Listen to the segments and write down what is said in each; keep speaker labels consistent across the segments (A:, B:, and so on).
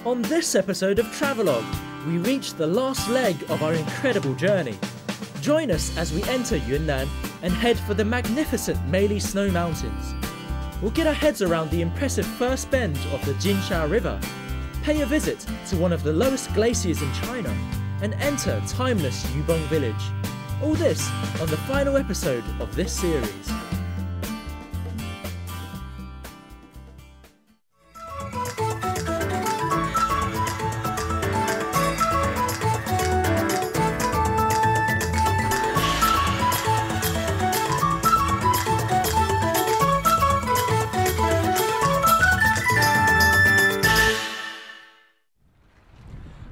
A: On this episode of Travelogue, we reach the last leg of our incredible journey. Join us as we enter Yunnan and head for the magnificent Meili Snow Mountains. We'll get our heads around the impressive first bend of the Jinsha River, pay a visit to one of the lowest glaciers in China, and enter timeless Yubong village. All this on the final episode of this series.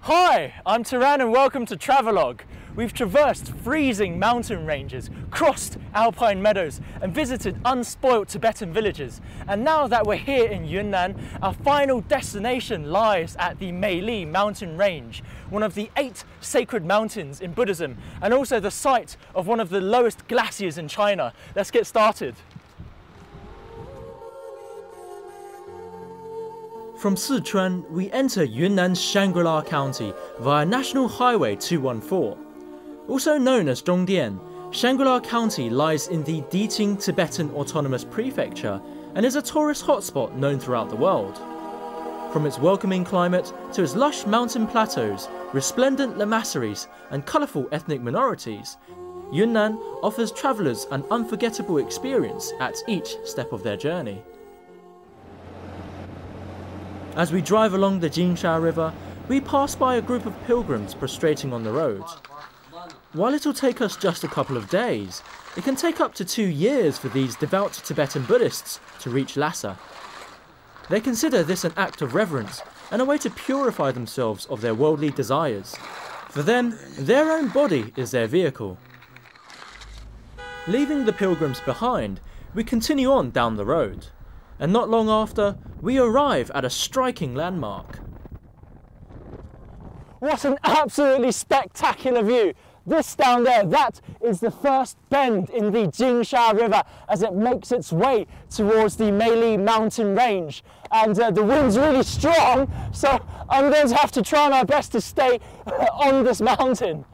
B: Hi, I'm Taran and welcome to Travelogue. We've traversed freezing mountain ranges, crossed alpine meadows and visited unspoilt Tibetan villages. And now that we're here in Yunnan, our final destination lies at the Meili mountain range, one of the 8 sacred mountains in Buddhism and also the site of one of the lowest glaciers in China. Let's get started.
A: From Sichuan, we enter Yunnan's Shangri County via National Highway 214. Also known as Zhongdian, Shangri County lies in the Diqing Tibetan Autonomous Prefecture and is a tourist hotspot known throughout the world. From its welcoming climate to its lush mountain plateaus, resplendent lamasseries and colourful ethnic minorities, Yunnan offers travellers an unforgettable experience at each step of their journey. As we drive along the Jinsha River, we pass by a group of pilgrims prostrating on the road. While it'll take us just a couple of days, it can take up to 2 years for these devout Tibetan Buddhists to reach Lhasa. They consider this an act of reverence and a way to purify themselves of their worldly desires. For them, their own body is their vehicle. Leaving the pilgrims behind, we continue on down the road. And not long after, we arrive at a striking landmark.
B: What an absolutely spectacular view! This down there, that is the first bend in the Jinsha River as it makes its way towards the Meili mountain range. And the wind's really strong, so I'm going to have to try my best to stay on this mountain.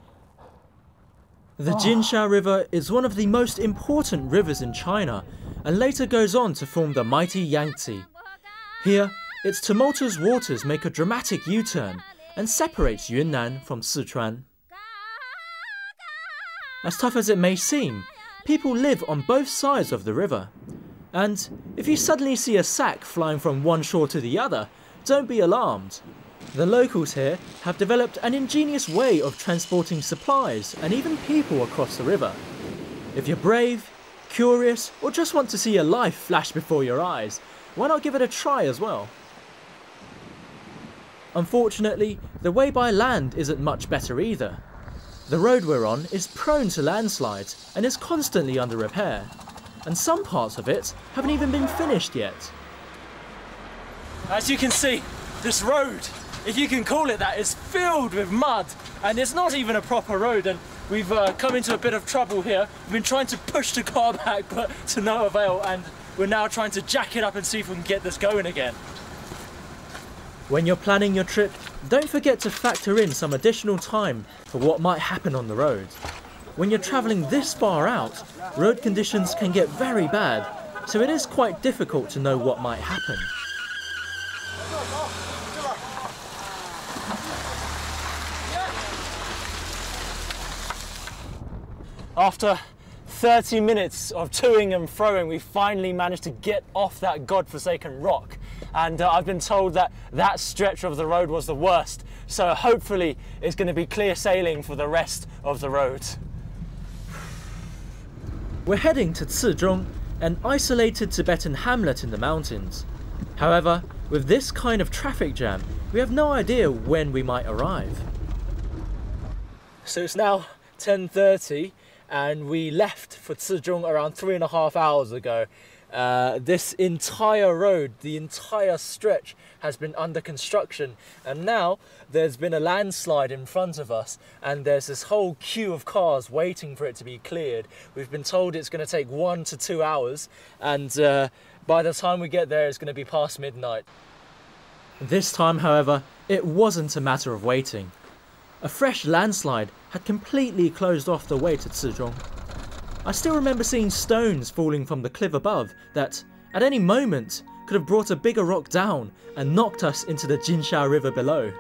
A: The Jinsha River is one of the most important rivers in China and later goes on to form the mighty Yangtze. Here, its tumultuous waters make a dramatic U-turn and separates Yunnan from Sichuan. As tough as it may seem, people live on both sides of the river. And if you suddenly see a sack flying from one shore to the other, don't be alarmed. The locals here have developed an ingenious way of transporting supplies and even people across the river. If you're brave, curious, or just want to see your life flash before your eyes, why not give it a try as well? Unfortunately, the way by land isn't much better either. The road we're on is prone to landslides and is constantly under repair, and some parts of it haven't even been finished yet.
B: As you can see, this road, if you can call it that, is filled with mud, and it's not even a proper road. And we've come into a bit of trouble here. We've been trying to push the car back, but to no avail, and we're now trying to jack it up and see if we can get this going again.
A: When you're planning your trip, don't forget to factor in some additional time for what might happen on the road. When you're travelling this far out, road conditions can get very bad, so it is quite difficult to know what might happen.
B: After 30 minutes of toing and froing, we finally managed to get off that godforsaken rock. And I've been told that that stretch of the road was the worst. So hopefully it's going to be clear sailing for the rest of the road.
A: We're heading to Cizhong, an isolated Tibetan hamlet in the mountains. However, with this kind of traffic jam, we have no idea when we might arrive.
B: So it's now 10:30. And we left for Cizhong around 3.5 hours ago. This entire road, the entire stretch, has been under construction, and now there's been a landslide in front of us and there's this whole queue of cars waiting for it to be cleared. We've been told it's going to take 1 to 2 hours, and by the time we get there it's going to be past midnight.
A: This time, however, It wasn't a matter of waiting. A fresh landslide had completely closed off the way to Cizhong. I still remember seeing stones falling from the cliff above that, at any moment, could have brought a bigger rock down and knocked us into the Jinsha River below.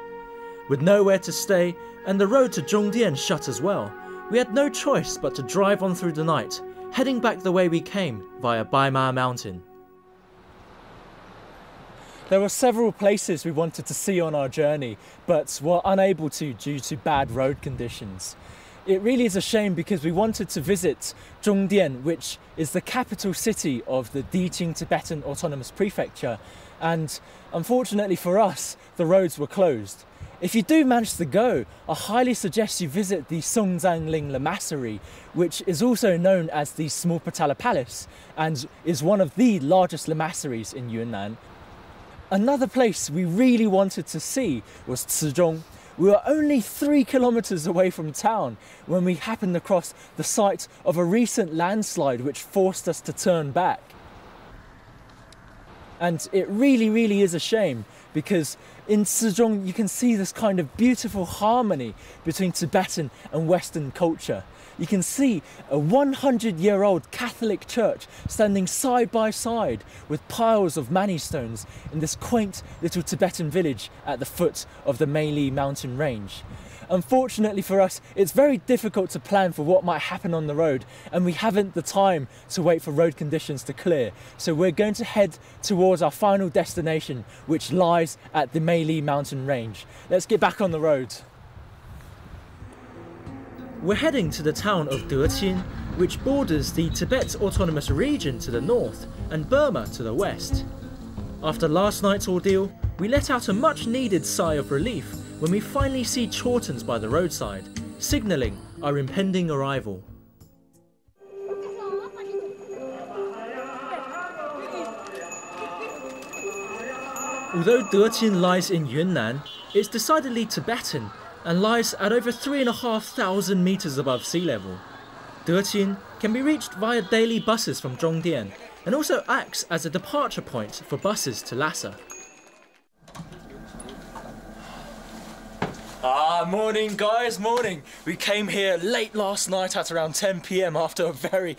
A: With nowhere to stay and the road to Zhongdian shut as well, we had no choice but to drive on through the night, heading back the way we came via Baima Mountain.
B: There were several places we wanted to see on our journey, but were unable to due to bad road conditions. It really is a shame because we wanted to visit Zhongdian, which is the capital city of the Diqing Tibetan Autonomous Prefecture, and unfortunately for us, the roads were closed. If you do manage to go, I highly suggest you visit the Songzangling Lamasery, which is also known as the Small Potala Palace and is one of the largest lamaseries in Yunnan. Another place we really wanted to see was Cizhong. We were only 3 kilometers away from town when we happened across the site of a recent landslide which forced us to turn back. And it really is a shame because in Cizhong you can see this kind of beautiful harmony between Tibetan and Western culture. You can see a 100-year-old Catholic church standing side by side with piles of mani stones in this quaint little Tibetan village at the foot of the Meili mountain range. Unfortunately for us, it's very difficult to plan for what might happen on the road, and we haven't the time to wait for road conditions to clear. So we're going to head towards our final destination, which lies at the Meili mountain range. Let's get back on the road.
A: We're heading to the town of Deqin, which borders the Tibet Autonomous Region to the north and Burma to the west. After last night's ordeal, we let out a much needed sigh of relief when we finally see Chortens by the roadside, signalling our impending arrival. Although Deqin lies in Yunnan, it's decidedly Tibetan and lies at over 3,500 meters above sea level. Deqin can be reached via daily buses from Zhongdian and also acts as a departure point for buses to Lhasa.
B: Morning guys, morning. We came here late last night at around 10 PM after a very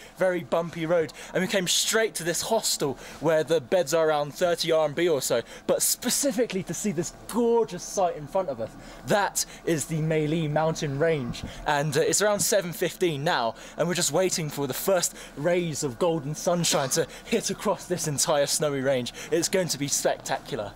B: bumpy road, and we came straight to this hostel where the beds are around 30 RMB or so, but specifically to see this gorgeous sight in front of us. That is the Meili mountain range, and it's around 7:15 now, and we're just waiting for the first rays of golden sunshine to hit across this entire snowy range. It's going to be spectacular.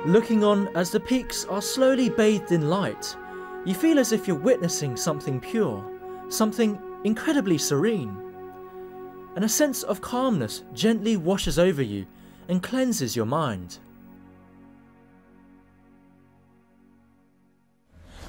A: Looking on as the peaks are slowly bathed in light, you feel as if you're witnessing something pure, something incredibly serene. And a sense of calmness gently washes over you and cleanses your mind.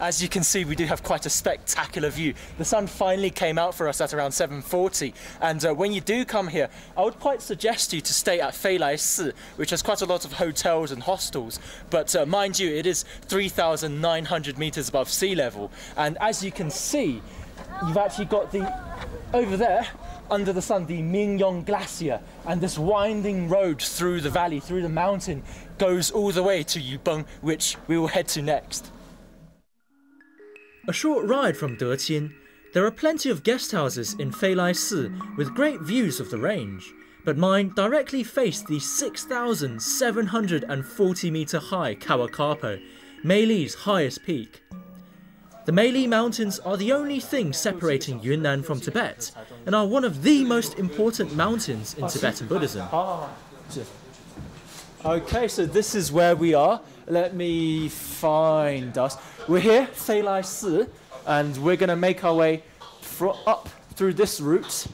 B: As you can see, we do have quite a spectacular view. The sun finally came out for us at around 7:40, and when you do come here, I would quite suggest you to stay at Feilai Si, which has quite a lot of hotels and hostels, but mind you, it is 3,900 meters above sea level, and as you can see, you've actually got over there, under the sun, the Mingyong Glacier, and this winding road through the valley, through the mountain, goes all the way to Yubeng, which we will head to next.
A: A short ride from Deqin, there are plenty of guest houses in Feilai Si with great views of the range, but mine directly faced the 6,740 meter high Kawakapo, Meili's highest peak. The Meili Mountains are the only thing separating Yunnan from Tibet and are one of the most important mountains in Tibetan Buddhism.
B: Okay, so this is where we are. Let me find us. We're here, Feilai Si, and we're going to make our way up through this route,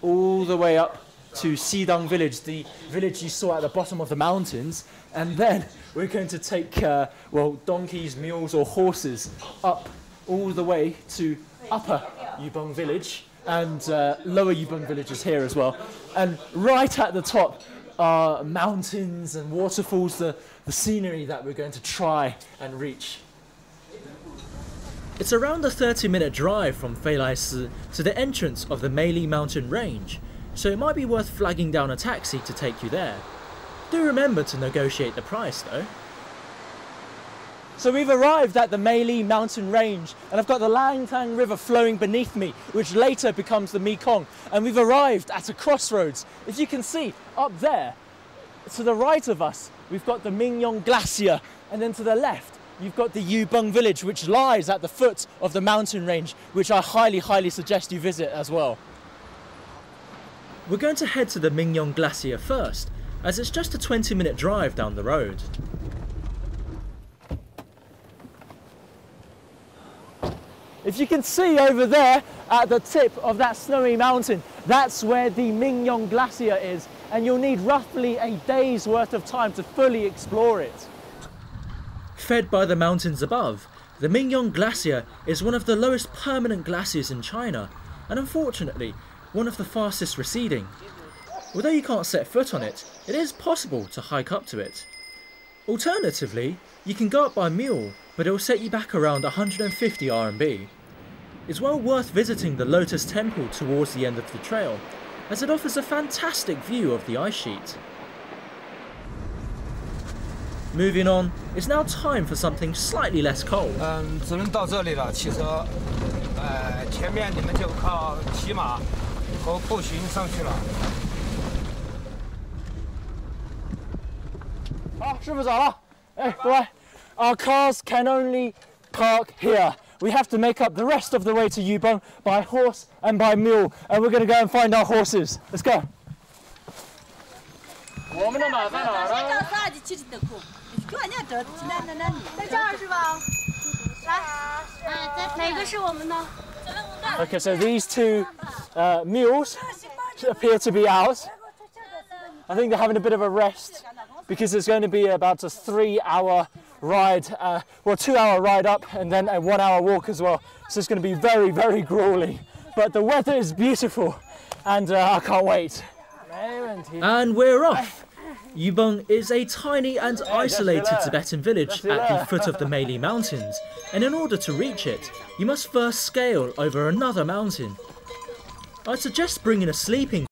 B: all the way up to Xidang village, the village you saw at the bottom of the mountains, and then we're going to take, donkeys, mules or horses up all the way to Upper Yubeng village, and Lower Yubeng village is here as well. And right at the top are mountains and waterfalls, the scenery that we're going to try and reach.
A: It's around a 30-minute drive from Feilai-si to the entrance of the Meili mountain range, so it might be worth flagging down a taxi to take you there. Do remember to negotiate the price though.
B: So we've arrived at the Meili mountain range, and I've got the Langtang River flowing beneath me, which later becomes the Mekong, and we've arrived at a crossroads. As you can see up there, to the right of us, we've got the Mingyong Glacier, and then to the left you've got the Yubeng village, which lies at the foot of the mountain range, which I highly suggest you visit as well.
A: We're going to head to the Mingyong Glacier first, as it's just a 20-minute drive down the road.
B: If you can see over there at the tip of that snowy mountain, that's where the Mingyong Glacier is, and you'll need roughly a day's worth of time to fully explore it.
A: Fed by the mountains above, the Mingyong Glacier is one of the lowest permanent glaciers in China, and unfortunately, one of the fastest receding. Although you can't set foot on it, it is possible to hike up to it. Alternatively, you can go up by mule, but it will set you back around 150 RMB. It's well worth visiting the Lotus Temple towards the end of the trail, as it offers a fantastic view of the ice sheet. Moving on, it's now time for something slightly less cold.
C: 只能到这里了，汽车，前面你们就靠骑马和步行上去了。
B: 好，师傅找了。哎，各位 ，our cars can only park here. We have to make up the rest of the way to Yubeng by horse and by mule, and we're going to go and find our horses. Let's go. 我们的马在哪儿呢？
D: 在这儿是吧？来，哪个是我们的？
B: Okay, so these two mules appear to be ours. I think they're having a bit of a rest because there's going to be about a 3-hour ride, well, 2-hour ride up and then a 1-hour walk as well. So it's going to be very grueling. But the weather is beautiful and I can't wait.
A: And we're off! Yubeng is a tiny and isolated Tibetan village at the foot of the Meili Mountains, and in order to reach it, you must first scale over another mountain. I'd suggest bringing a sleeping